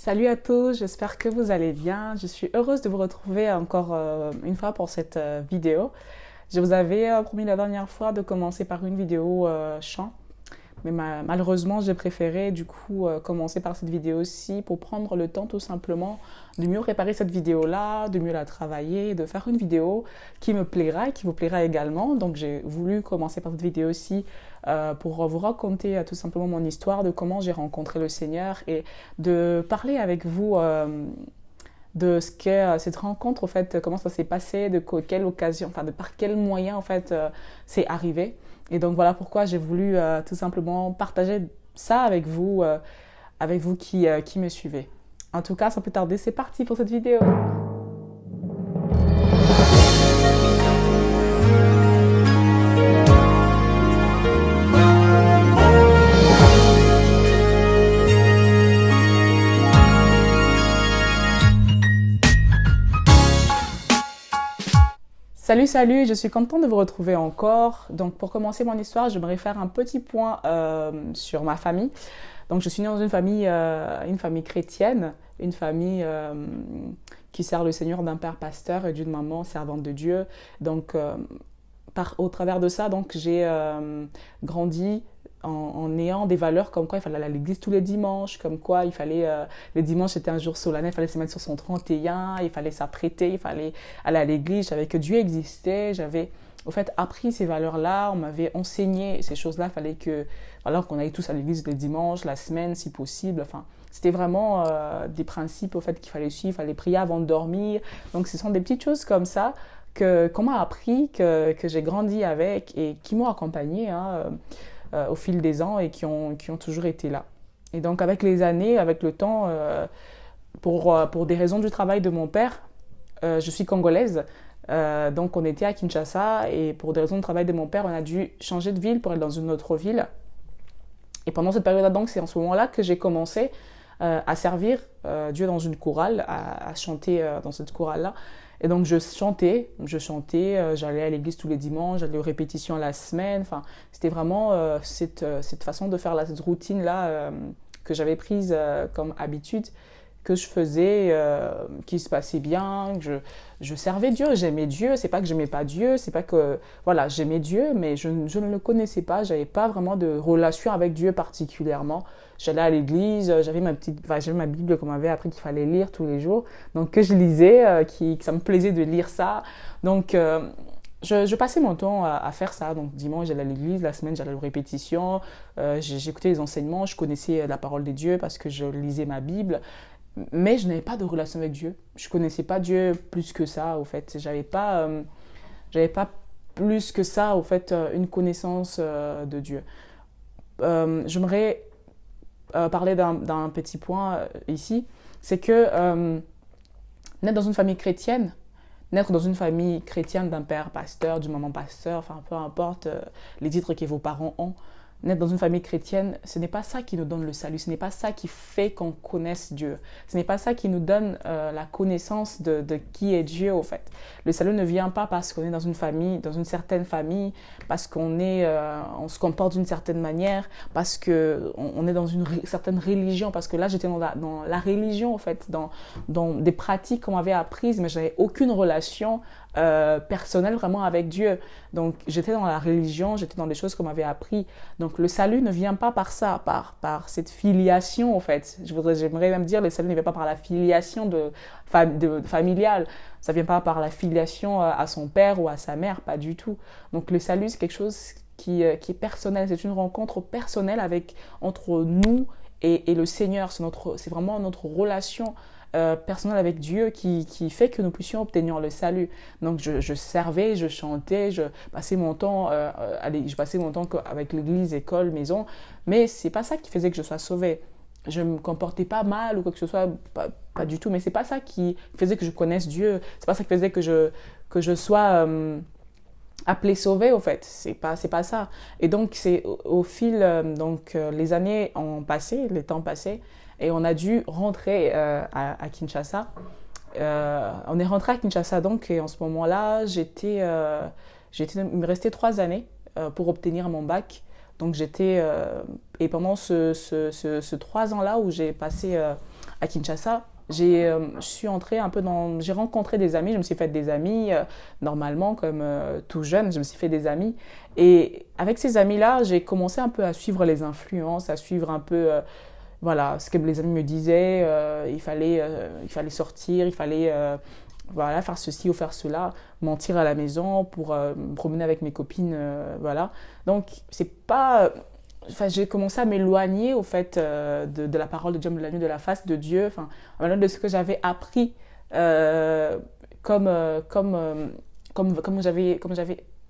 Salut à tous, j'espère que vous allez bien. Je suis heureuse de vous retrouver encore une fois pour cette vidéo. Je vous avais promis la dernière fois de commencer par une vidéo chant, mais malheureusement j'ai préféré du coup commencer par cette vidéo-ci pour prendre le temps tout simplement de mieux préparer cette vidéo-là, de mieux la travailler, de faire une vidéo qui me plaira et qui vous plaira également. Donc j'ai voulu commencer par cette vidéo-ci pour vous raconter tout simplement mon histoire de comment j'ai rencontré le Seigneur et de parler avec vous de ce qu'est cette rencontre, en fait, comment ça s'est passé, de quelle occasion, enfin de par quel moyen en fait c'est arrivé. Et donc voilà pourquoi j'ai voulu tout simplement partager ça avec vous qui me suivez. En tout cas, sans plus tarder, c'est parti pour cette vidéo. Salut, salut, je suis contente de vous retrouver encore. Donc pour commencer mon histoire, j'aimerais faire un petit point sur ma famille. Donc je suis née dans une famille chrétienne, une famille qui sert le Seigneur d'un père pasteur et d'une maman servante de Dieu. Donc au travers de ça, donc j'ai grandi en ayant des valeurs comme quoi il fallait aller à l'église tous les dimanches, comme quoi il fallait, le dimanche c'était un jour solennel, il fallait se mettre sur son 31, il fallait s'apprêter, il fallait aller à l'église, je savais que Dieu existait, j'avais au fait appris ces valeurs-là, on m'avait enseigné ces choses-là, il fallait que, voilà, qu'on aille tous à l'église le dimanche, la semaine si possible, enfin c'était vraiment des principes au fait qu'il fallait suivre, il fallait prier avant de dormir, donc ce sont des petites choses comme ça qu'on m'a appris, que j'ai grandi avec et qui m'ont accompagné hein, au fil des ans et qui ont toujours été là. Et donc avec les années, avec le temps, pour des raisons du travail de mon père, je suis congolaise, donc on était à Kinshasa et pour des raisons de travail de mon père, on a dû changer de ville pour aller dans une autre ville. Et pendant cette période-là, donc c'est en ce moment-là que j'ai commencé à servir Dieu dans une chorale, à chanter dans cette chorale-là. Et donc j'allais à l'église tous les dimanches, j'allais aux répétitions la semaine. Enfin, c'était vraiment cette façon de faire cette routine-là que j'avais prise comme habitude, que je faisais, qui se passait bien, que je servais Dieu, j'aimais Dieu. C'est pas que j'aimais pas Dieu, c'est pas que voilà, j'aimais Dieu, mais je ne le connaissais pas, j'avais pas vraiment de relation avec Dieu particulièrement. J'allais à l'église, j'avais ma Bible qu'on m'avait appris qu'il fallait lire tous les jours, donc que je lisais, que ça me plaisait de lire ça. Donc je passais mon temps à faire ça. Donc dimanche j'allais à l'église, la semaine j'allais aux répétitions, j'écoutais les enseignements, je connaissais la parole de Dieu parce que je lisais ma Bible. Mais je n'avais pas de relation avec Dieu. Je connaissais pas Dieu plus que ça, au fait. J'avais pas plus que ça, au fait, une connaissance de Dieu. J'aimerais parler d'un petit point ici. C'est que naître dans une famille chrétienne, naître dans une famille chrétienne d'un père pasteur, d'une maman pasteur, enfin peu importe les titres que vos parents ont, naître dans une famille chrétienne, ce n'est pas ça qui nous donne le salut, ce n'est pas ça qui fait qu'on connaisse Dieu, ce n'est pas ça qui nous donne la connaissance de qui est Dieu au fait. Le salut ne vient pas parce qu'on est dans une famille, dans une certaine famille, parce on se comporte d'une certaine manière, parce qu'on est dans une certaine religion, parce que là j'étais dans la religion au fait, dans des pratiques qu'on m'avait apprises, mais j'avais aucune relation personnelle vraiment avec Dieu. Donc j'étais dans la religion, j'étais dans des choses qu'on m'avait appris. Donc le salut ne vient pas par ça, par cette filiation en fait. J'aimerais même dire le salut ne vient pas par la filiation familiale. Ça ne vient pas par la filiation à son père ou à sa mère, pas du tout. Donc le salut c'est quelque chose qui est personnel, c'est une rencontre personnelle entre nous et le Seigneur. C'est vraiment notre relation personnel avec Dieu qui fait que nous puissions obtenir le salut. Donc je servais, je chantais, je passais mon temps, avec l'église, école, maison, mais c'est pas ça qui faisait que je sois sauvée. Je me comportais pas mal ou quoi que ce soit, pas du tout, mais c'est pas ça qui faisait que je connaisse Dieu, c'est pas ça qui faisait que je sois appelée sauvée au fait, c'est pas ça. Et donc c'est au fil, les années ont passé, les temps passaient, et on a dû rentrer à Kinshasa. On est rentré à Kinshasa donc et en ce moment-là, il me restait 3 années pour obtenir mon bac. Donc et pendant ce 3 ans-là où j'ai passé à Kinshasa, je suis entrée un peu dans... J'ai rencontré des amis, je me suis fait des amis, normalement, comme tout jeune, je me suis fait des amis. Et avec ces amis-là, j'ai commencé un peu à suivre les influences, à suivre un peu, voilà, ce que les amis me disaient. Il fallait sortir, il fallait voilà, faire ceci ou faire cela, mentir à la maison pour me promener avec mes copines, voilà. Donc, c'est pas... Enfin, j'ai commencé à m'éloigner, au fait, de la parole de Dieu, de la nuit de la face de Dieu, enfin, de ce que j'avais appris euh, comme,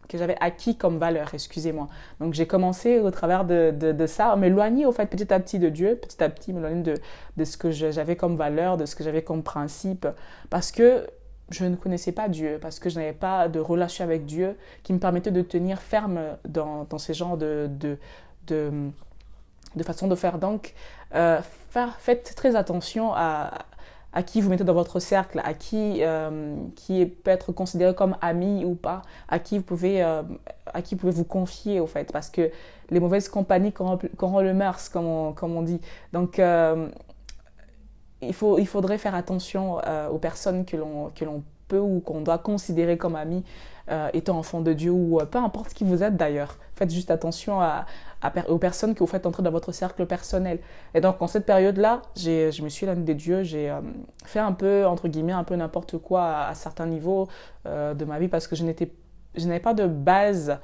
que j'avais acquis comme valeur, excusez-moi. Donc, j'ai commencé au travers de ça, à m'éloigner, au fait, petit à petit de Dieu, petit à petit, m'éloigner de ce que j'avais comme valeur, de ce que j'avais comme principe, parce que je ne connaissais pas Dieu, parce que je n'avais pas de relation avec Dieu qui me permettait de tenir ferme dans ces genres de, de façon de faire. Donc, faites très attention à qui vous mettez dans votre cercle, qui peut être considéré comme ami ou pas, à qui vous pouvez vous confier, au fait, parce que les mauvaises compagnies corrompent le mœurs, comme on dit. Donc, il faudrait faire attention aux personnes que l'on peut ou qu'on doit considérer comme amis, étant enfant de Dieu ou peu importe qui vous êtes d'ailleurs. Faites juste attention aux personnes que vous faites entrer dans votre cercle personnel. Et donc, en cette période-là, je me suis éloignée de Dieu, j'ai fait un peu, entre guillemets, un peu n'importe quoi à certains niveaux de ma vie parce que je n'avais pas de base.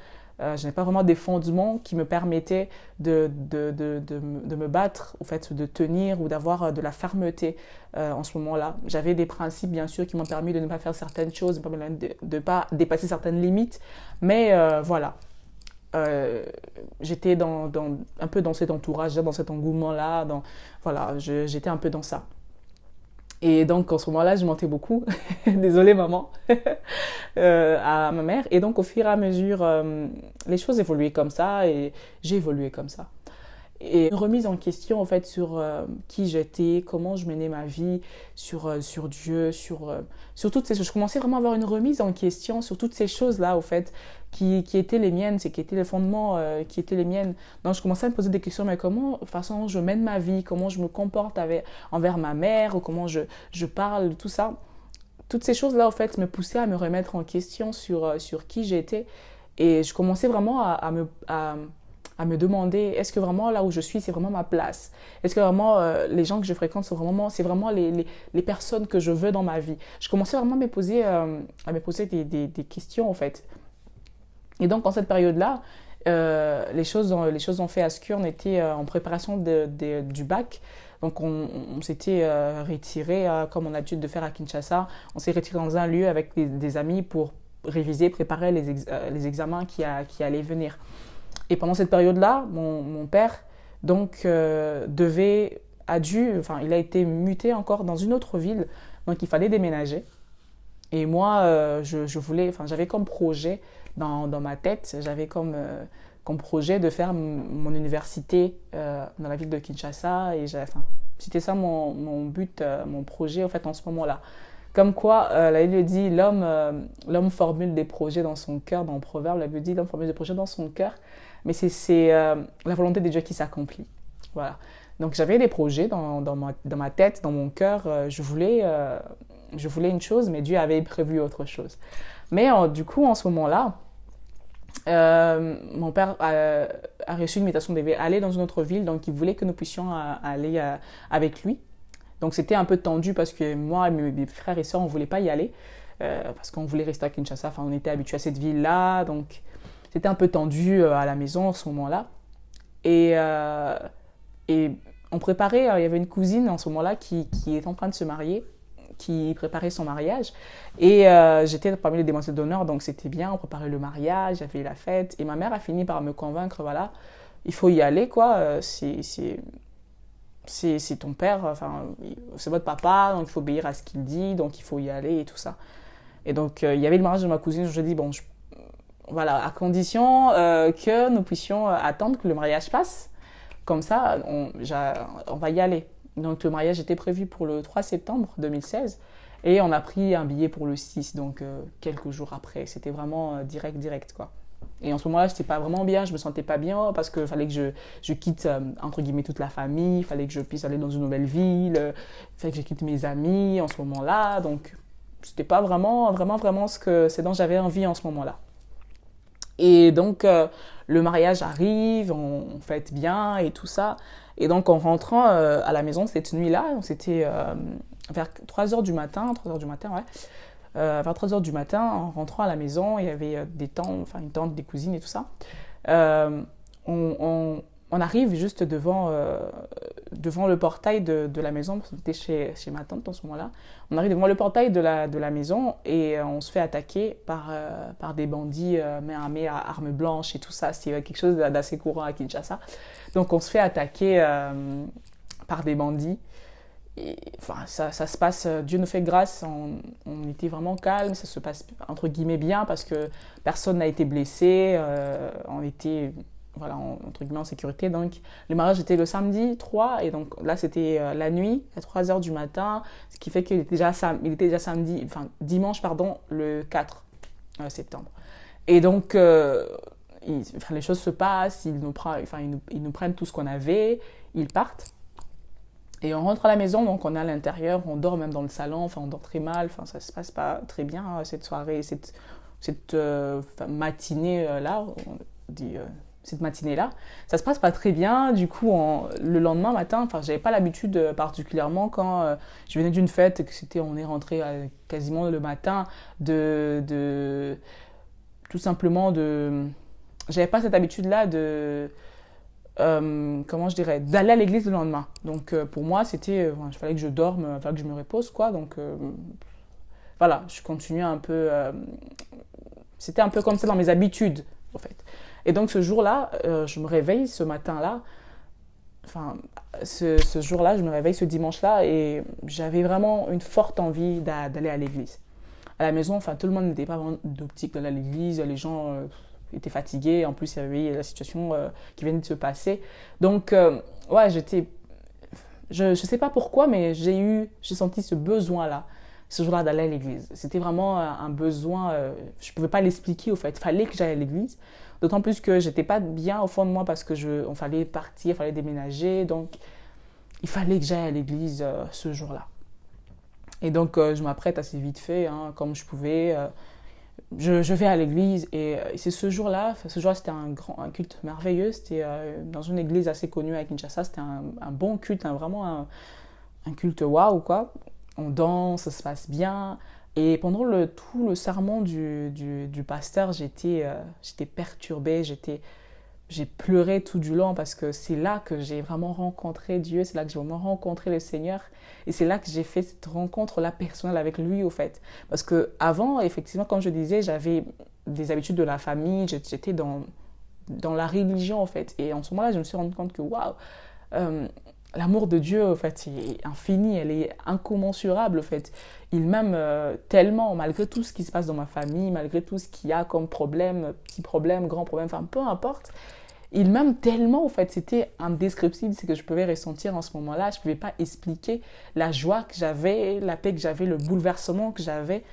Je n'ai pas vraiment des fondements qui me permettaient de me battre, au fait, de tenir ou d'avoir de la fermeté en ce moment-là. J'avais des principes, bien sûr, qui m'ont permis de ne pas faire certaines choses, de ne pas dépasser certaines limites. Mais voilà, j'étais un peu dans cet entourage, dans cet engouement-là. Voilà, j'étais un peu dans ça. Et donc, en ce moment-là, je mentais beaucoup. Désolée, maman. À ma mère. Et donc, au fur et à mesure, les choses évoluaient comme ça et j'ai évolué comme ça. Et une remise en question, en fait, sur qui j'étais, comment je menais ma vie, sur Dieu, sur toutes ces choses. Je commençais vraiment à avoir une remise en question sur toutes ces choses-là, au fait, qui étaient les miennes, qui étaient les fondements qui étaient les miennes. Donc, je commençais à me poser des questions, mais comment, de toute façon, je mène ma vie, comment je me comporte envers ma mère, ou comment je parle, tout ça. Toutes ces choses-là, en fait, me poussaient à me remettre en question sur qui j'étais. Et je commençais vraiment à me demander, est-ce que vraiment là où je suis, c'est vraiment ma place? Est-ce que vraiment les gens que je fréquente, c'est vraiment les personnes que je veux dans ma vie? Je commençais vraiment à me poser des questions, en fait. Et donc, en cette période-là, les choses ont fait ascure. On était en préparation du bac. Donc, on s'était retiré, comme on a l'habitude de faire à Kinshasa. On s'est retiré dans un lieu avec des amis pour réviser, préparer les examens qui allaient venir. Et pendant cette période-là, mon père donc il a été muté encore dans une autre ville. Donc, il fallait déménager. Et moi, j'avais comme projet dans ma tête, j'avais comme projet de faire mon université dans la ville de Kinshasa. Et c'était ça mon but, mon projet en fait en ce moment-là. Comme quoi, la Bible dit, l'homme formule des projets dans son cœur, dans le proverbe, la Bible dit, l'homme formule des projets dans son cœur, mais c'est la volonté de Dieu qui s'accomplit. Voilà. Donc j'avais des projets dans ma tête, dans mon cœur, je voulais une chose, mais Dieu avait prévu autre chose. Mais du coup, en ce moment-là, mon père a reçu une invitation d'aller dans une autre ville, donc il voulait que nous puissions aller avec lui. Donc c'était un peu tendu parce que moi et mes frères et sœurs, on ne voulait pas y aller, parce qu'on voulait rester à Kinshasa, enfin on était habitués à cette ville-là, donc c'était un peu tendu à la maison en ce moment-là. Et on préparait, il y avait une cousine en ce moment-là qui est en train de se marier, qui préparait son mariage. Et j'étais parmi les demoiselles d'honneur, donc c'était bien, on préparait le mariage, il y avait la fête. Et ma mère a fini par me convaincre, voilà, il faut y aller, quoi, c'est ton père, enfin, c'est votre papa, donc il faut obéir à ce qu'il dit, donc il faut y aller et tout ça. Et donc, il y avait le mariage de ma cousine, je dis, bon, voilà, à condition que nous puissions attendre que le mariage passe. Comme ça, on va y aller. Donc, le mariage était prévu pour le 3 septembre 2016 et on a pris un billet pour le 6, donc quelques jours après. C'était vraiment direct, quoi. Et en ce moment-là, je n'étais pas vraiment bien, je me sentais pas bien parce qu'il fallait que je quitte, entre guillemets, toute la famille, il fallait que je puisse aller dans une nouvelle ville, il fallait que je quitte mes amis en ce moment-là. Donc, c'était pas vraiment ce dont j'avais envie en ce moment-là. Et donc, le mariage arrive, on fête bien et tout ça. Et donc, en rentrant à la maison cette nuit-là, c'était vers 3 heures du matin, ouais. Vers 3 heures du matin, en rentrant à la maison, il y avait des tantes, enfin une tante, des cousines et tout ça. Euh, on arrive juste devant le portail de la maison, parce qu'on était chez ma tante en ce moment-là. On arrive devant le portail de la maison et on se fait attaquer par des bandits main armée à armes blanches et tout ça. C'est quelque chose d'assez courant à Kinshasa. Donc on se fait attaquer par des bandits. Et, enfin, ça se passe, Dieu nous fait grâce, on était vraiment calme, ça se passe entre guillemets bien parce que personne n'a été blessé, on était voilà, entre guillemets en sécurité. Donc le mariage était le samedi 3 et donc là c'était la nuit à 3 heures du matin, ce qui fait qu'il était déjà, samedi, enfin dimanche pardon, le 4 septembre. Et donc les choses se passent, ils nous prennent tout ce qu'on avait, ils partent. Et on rentre à la maison, donc on est à l'intérieur, on dort même dans le salon, enfin on dort très mal, enfin ça se passe pas très bien cette soirée, cette matinée-là, on dit cette matinée-là, ça se passe pas très bien. Du coup, le lendemain matin, enfin j'avais pas l'habitude particulièrement quand je venais d'une fête, on est rentré quasiment le matin, tout simplement j'avais pas cette habitude-là comment je dirais, d'aller à l'église le lendemain. Donc pour moi, il fallait que je dorme, il fallait que je me repose, quoi. Donc voilà, je continuais un peu, c'était un peu comme ça dans mes habitudes, en fait. Et donc ce jour-là, je me réveille ce matin-là, enfin ce jour-là, je me réveille ce dimanche-là et j'avais vraiment une forte envie d'aller à l'église. À la maison, enfin tout le monde n'était pas vraiment d'optique d'aller à l'église, les gens était fatigué. En plus, il y avait la situation qui venait de se passer. Donc, ouais, je sais pas pourquoi, mais j'ai senti ce besoin-là, ce jour-là, d'aller à l'église. C'était vraiment un besoin, je pouvais pas l'expliquer, au fait. Il fallait que j'aille à l'église. D'autant plus que j'étais pas bien au fond de moi parce que on fallait partir, il fallait déménager. Donc, il fallait que j'aille à l'église ce jour-là. Et donc, je m'apprête assez vite fait, hein, comme je pouvais. Je vais à l'église et c'est ce jour-là c'était un culte merveilleux, c'était dans une église assez connue à Kinshasa, c'était un bon culte, vraiment un culte waouh quoi. On danse, ça se passe bien et pendant tout le sermon du pasteur, j'étais perturbée, j'ai pleuré tout du long parce que c'est là que j'ai vraiment rencontré Dieu, c'est là que j'ai vraiment rencontré le Seigneur et c'est là que j'ai fait cette rencontre-là personnelle avec lui au fait. Parce que avant, effectivement, comme je disais, j'avais des habitudes de la famille, j'étais dans la religion en fait. Et en ce moment-là, je me suis rendu compte que waouh, l'amour de Dieu en fait est infini, elle est incommensurable en fait. Il m'aime tellement malgré tout ce qui se passe dans ma famille, malgré tout ce qu'il y a comme problème, petits problèmes, grands problèmes, enfin peu importe. Il m'aime tellement, en fait, c'était indescriptible ce que je pouvais ressentir en ce moment-là. Je ne pouvais pas expliquer la joie que j'avais, la paix que j'avais, le bouleversement que j'avais.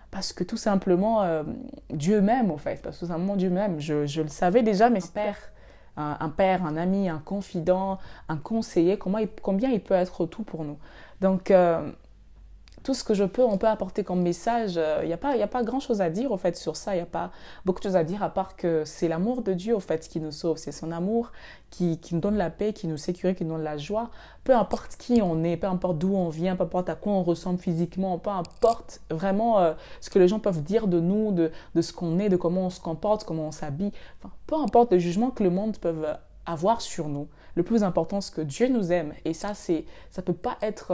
Parce que tout simplement, Dieu m'aime, en fait. Parce que tout simplement, Dieu m'aime. Je le savais déjà, mais un père, un ami, un confident, un conseiller, combien il peut être tout pour nous. Donc, tout ce que on peut apporter comme message, il n'y a pas grand-chose à dire, au fait, sur ça. Il n'y a pas beaucoup de choses à dire, à part que c'est l'amour de Dieu, au fait, qui nous sauve. C'est son amour qui nous donne la paix, qui nous sécurise, qui nous donne la joie. Peu importe qui on est, peu importe d'où on vient, peu importe à quoi on ressemble physiquement, peu importe vraiment ce que les gens peuvent dire de nous, de ce qu'on est, de comment on se comporte, comment on s'habille. Enfin, peu importe le jugement que le monde peut avoir sur nous. Le plus important, c'est que Dieu nous aime. Et ça peut pas être...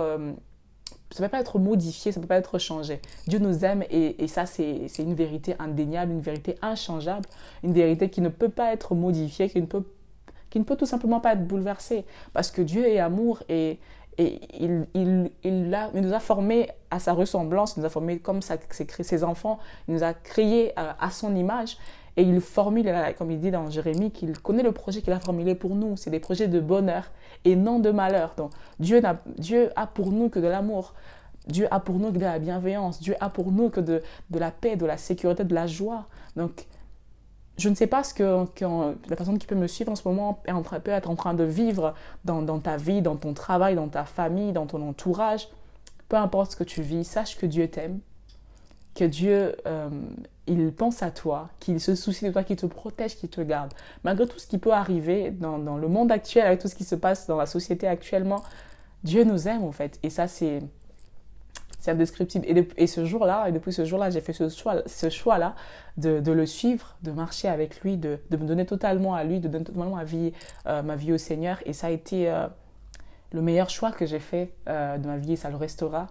ça ne peut pas être modifié, ça ne peut pas être changé. Dieu nous aime et ça, c'est une vérité indéniable, une vérité inchangeable, une vérité qui ne peut pas être modifiée, qui ne peut tout simplement pas être bouleversée. Parce que Dieu est amour et il nous a formés à sa ressemblance, il nous a formés comme ses enfants, il nous a créés à son image. Et il formule, comme il dit dans Jérémie, qu'il connaît le projet qu'il a formulé pour nous. C'est des projets de bonheur et non de malheur. Donc Dieu a pour nous que de l'amour. Dieu a pour nous que de la bienveillance. Dieu a pour nous que de la paix, de la sécurité, de la joie. Donc je ne sais pas ce que la personne qui peut me suivre en ce moment peut être en train de vivre dans ta vie, dans ton travail, dans ta famille, dans ton entourage. Peu importe ce que tu vis, sache que Dieu t'aime, que Dieu, il pense à toi, qu'il se soucie de toi, qu'il te protège, qu'il te garde. Malgré tout ce qui peut arriver dans le monde actuel, avec tout ce qui se passe dans la société actuellement, Dieu nous aime en fait. Et ça, c'est indescriptible. Et ce jour-là, et depuis ce jour-là, j'ai fait ce choix-là de le suivre, de marcher avec lui, de me donner totalement à lui, de donner totalement ma vie au Seigneur. Et ça a été le meilleur choix que j'ai fait de ma vie, et ça le restera.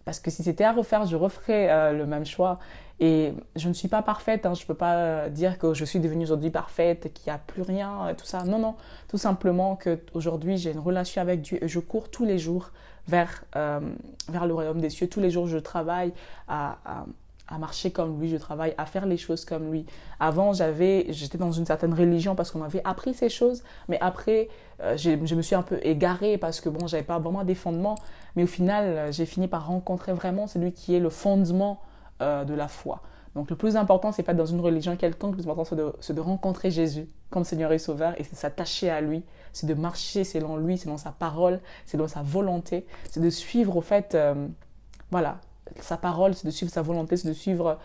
Parce que si c'était à refaire, je referais le même choix. Et je ne suis pas parfaite, hein. Je ne peux pas dire que je suis devenue aujourd'hui parfaite, qu'il n'y a plus rien, tout ça. Non, non. Tout simplement qu'aujourd'hui, j'ai une relation avec Dieu et je cours tous les jours vers le royaume des cieux. Tous les jours, je travaille à marcher comme lui, je travaille à faire les choses comme lui. Avant, j'étais dans une certaine religion parce qu'on m'avait appris ces choses, mais après, je me suis un peu égarée parce que bon, j'avais pas vraiment des fondements, mais au final, j'ai fini par rencontrer vraiment celui qui est le fondement de la foi. Donc le plus important, c'est pas dans une religion quelconque, le plus important, c'est de rencontrer Jésus comme Seigneur et Sauveur et c'est de s'attacher à lui, c'est de marcher selon lui, selon sa parole, selon sa volonté, c'est de suivre au fait, voilà, sa parole, c'est de suivre sa volonté, c'est de suivre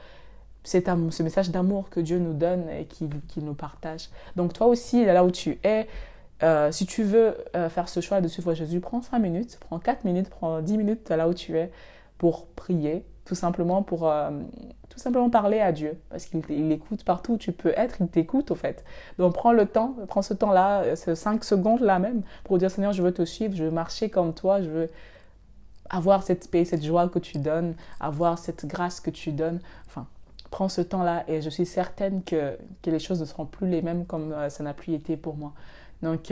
ce message d'amour que Dieu nous donne et qu'il nous partage. Donc toi aussi, là où tu es, si tu veux faire ce choix de suivre Jésus, prends 5 minutes, prends 4 minutes, prends 10 minutes là où tu es pour prier, tout simplement pour tout simplement parler à Dieu, parce qu'il écoute partout où tu peux être, il t'écoute au fait. Donc prends le temps, prends ce temps-là, ces 5 secondes-là même, pour dire Seigneur, je veux te suivre, je veux marcher comme toi, je veux avoir cette paix, cette joie que tu donnes, avoir cette grâce que tu donnes. Enfin, prends ce temps-là et je suis certaine que les choses ne seront plus les mêmes comme ça n'a plus été pour moi. Donc,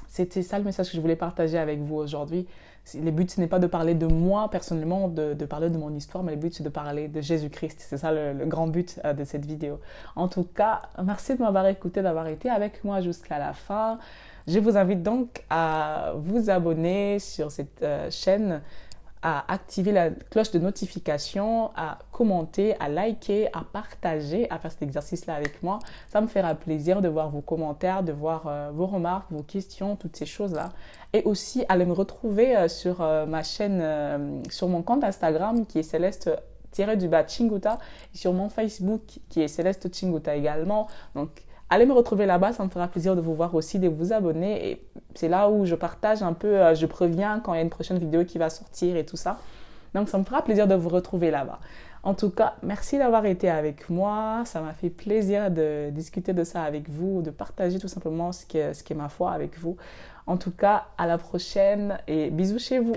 c'était ça le message que je voulais partager avec vous aujourd'hui. Le but, ce n'est pas de parler de moi personnellement, de parler de mon histoire, mais le but, c'est de parler de Jésus-Christ. C'est ça le grand but de cette vidéo. En tout cas, merci de m'avoir écouté, d'avoir été avec moi jusqu'à la fin. Je vous invite donc à vous abonner sur cette chaîne, à activer la cloche de notification, à commenter, à liker, à partager, à faire cet exercice-là avec moi. Ça me fera plaisir de voir vos commentaires, de voir vos remarques, vos questions, toutes ces choses-là. Et aussi, allez me retrouver sur ma chaîne, sur mon compte Instagram qui est Céleste-Chinguta et sur mon Facebook qui est Céleste Chinguta également. Donc, allez me retrouver là-bas, ça me fera plaisir de vous voir aussi, de vous abonner. Et c'est là où je partage un peu, je préviens quand il y a une prochaine vidéo qui va sortir et tout ça. Donc ça me fera plaisir de vous retrouver là-bas. En tout cas, merci d'avoir été avec moi. Ça m'a fait plaisir de discuter de ça avec vous, de partager tout simplement ce qu'est ma foi avec vous. En tout cas, à la prochaine et bisous chez vous.